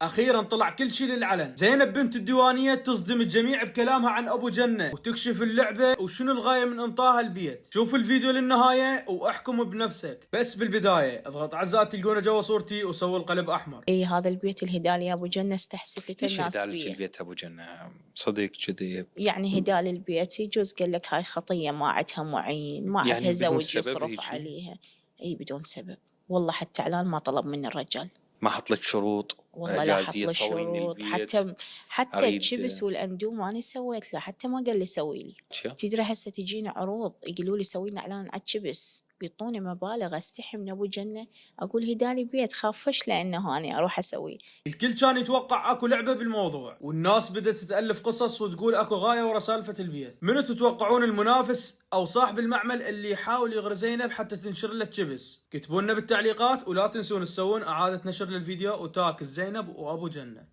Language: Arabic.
اخيرا طلع كل شيء للعلن. زينب بنت الديوانية تصدم الجميع بكلامها عن ابو جنة وتكشف اللعبة وشنو الغاية من انطاها البيت. شوف الفيديو للنهاية واحكم بنفسك. بس بالبداية اضغط على الزر تلقونه جوا صورتي وسووا القلب احمر. اي هذا البيت الهدال يا ابو جنة استحسفت ليش الناس هدالك بيه. البيت ابو جنة؟ صديق كذي يعني هدال البيت يجوز قال لك هاي خطية، ما عندها معين، ما يعني عندها بدون زوج سبب يصرف هيجي؟ عليها. اي بدون سبب، والله حتى اعلان ما طلب من الرجال. ما حط لك شروط والله لا حط جاهزية له تصورين شروط، البيت؟ حتى اريد الشبس والاندوم انا سويت له، حتى ما قال لي سوي لي. أشياء. تدري هسه تجيني عروض يقولوا لي سوي لنا اعلان على الشبس، بيعطوني مبالغ، استحي من ابو جنة. اقول هدالي بيت خاف فشله انه هاني اروح اسوي. الكل كان يتوقع اكو لعبة بالموضوع، والناس بدأت تتألف قصص وتقول اكو غاية ورا سالفة البيت. منو تتوقعون المنافس او صاحب المعمل اللي يحاول يغري زينب حتى تنشر له تشبس؟ كتبوا لنا بالتعليقات، ولا تنسون تسوون اعادة نشر للفيديو وتاك زينب وابو جنة.